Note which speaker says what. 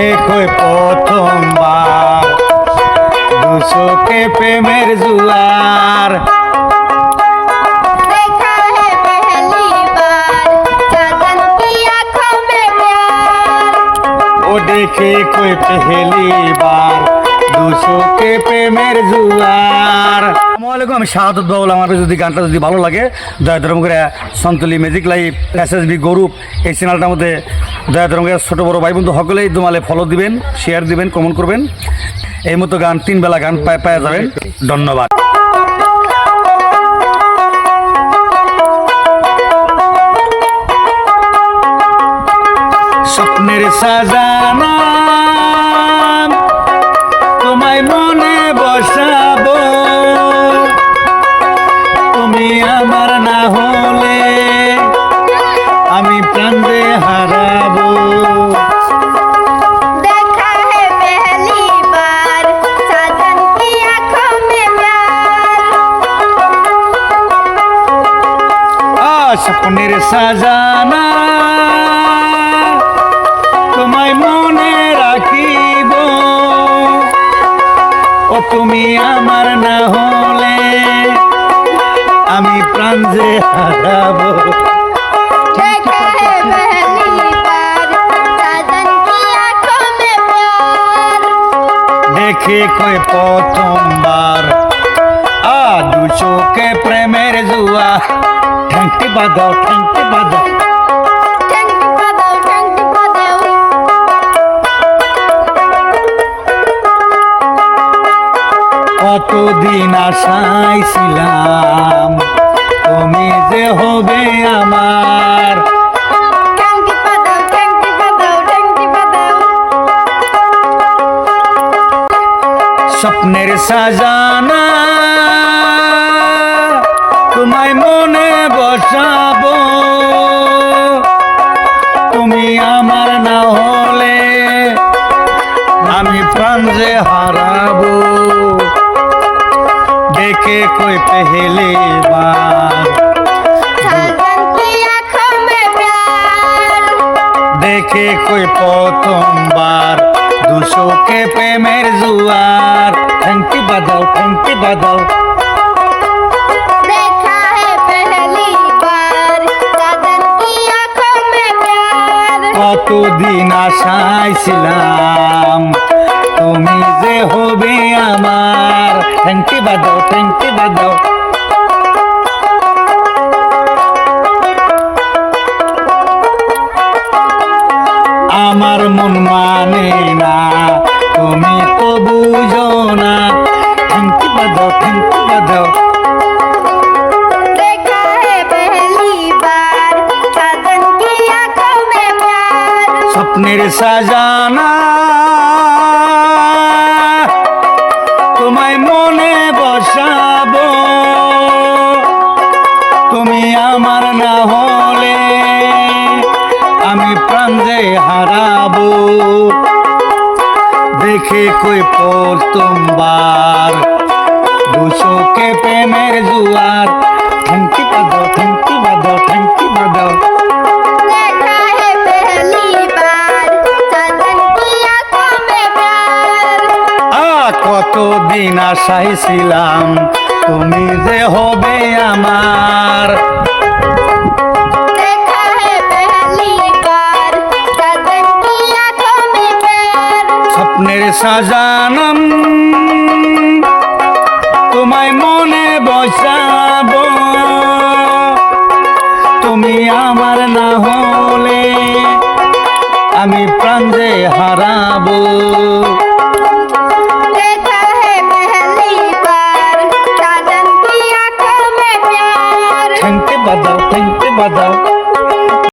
Speaker 1: দেখে কই প্রথমবার দুশোকে প্রেমের জুয়ার।
Speaker 2: देखा है पहली बार साजन की आंखों में प्यार।
Speaker 1: ও দেখে কই পেহেলি বার দুশোকে প্রেমের জুয়ার। আসসালামু আলাইকুম, আমি শাহাদত বাউল। আমার যদি গানটা যদি ভালো লাগে দয়া ধর্ম করে সন্তলি ম্যাজিক লাইভ SSB গৌরব এই চ্যানেলটার মধ্যে দয়া ধর্ম করে ছোটো বড়ো ভাই বন্ধু সকলেই তোমালে ফলো দিবেন, শেয়ার দিবেন, কমেন্ট করবেন। এই মতো গান 3 বেলা গান পাওয়া যাবেন। ধন্যবাদ। স্বপ্নের সাজানা তোমায় মনে বসাবো, তুমি আমার না হলে আমি প্রাণে হারাবো।
Speaker 2: देखा है पहली बार साजन की आंखों में प्यार।
Speaker 1: স্বপ্নের সাজানা তোমায় মনে রাখিব, ও তুমি আমার না হলে আমি প্রাণ যে হারাবো।
Speaker 2: देखा है पहली बार साजन की आंखों में प्यार।
Speaker 1: দেখে কই প্রথমবার দুশোকে প্রেমের জুয়া। ঠ্যাংটি বাজাও, ঠ্যাংটি বাজাও।
Speaker 2: ठंडी बदल ठंडी बदल।
Speaker 1: কতদিন আশায় ছিলাম তুমি যে হবে আমার।
Speaker 2: ठंडी बदल ठंडी बदल ठंडी बदल।
Speaker 1: স্বপ্নের সাজানা তোমায় মনে বসাবো, তুমি আমার না হলে আমি প্রাণ যে হারাবো। দেখে কই পেহেলি বার
Speaker 2: साजन की आंखों में प्यार।
Speaker 1: দেখে কই প্রথমবার দুশোকে প্রেমের জুয়ার। ঠ্যাংটি বাজাও, ঠ্যাংটি বাজাও।
Speaker 2: देखा है पहली बार साजन की आंखों में प्यार।
Speaker 1: কতদিন আশায় ছিলাম তুমি যে হবে আমার। ঠ্যাংটি বাজাও, ঠ্যাংটি বাজাও। আমার মন মানে না তুমি তো বুঝো না। ঠ্যাংটি বাজাও, ঠ্যাংটি বাজাও।
Speaker 2: देखा है पहली बार साजन की आंखों में प्यार।
Speaker 1: স্বপ্নের সাজানা তোমায় মনে বসাবো, তুমি আমার না হলে আমি প্রাণ যে হারাবো। দেখে কই প্রথমবার দুশোকে প্রেমের জুয়ার। ঠ্যাংটি বাজাও, ঠ্যাংটি বাজাও, ঠ্যাংটি বাজাও।
Speaker 2: देखा है पहली बार साजन की आंखों में प्यार।
Speaker 1: কতদিন আশায় ছিলাম তুমি যে হবে আমার।
Speaker 2: देखा है पहली बार साजन की आंखों में प्यार।
Speaker 1: স্বপ্নের সাজানম তোমায় মনে বসাবো, তুমি আমার না হলে আমি প্রাণ যে হারাবো।
Speaker 2: देखा है पहली बार साजन की आंखों में प्यार।
Speaker 1: ঠ্যাংটি বাজাও, ঠ্যাংটি বাজাও।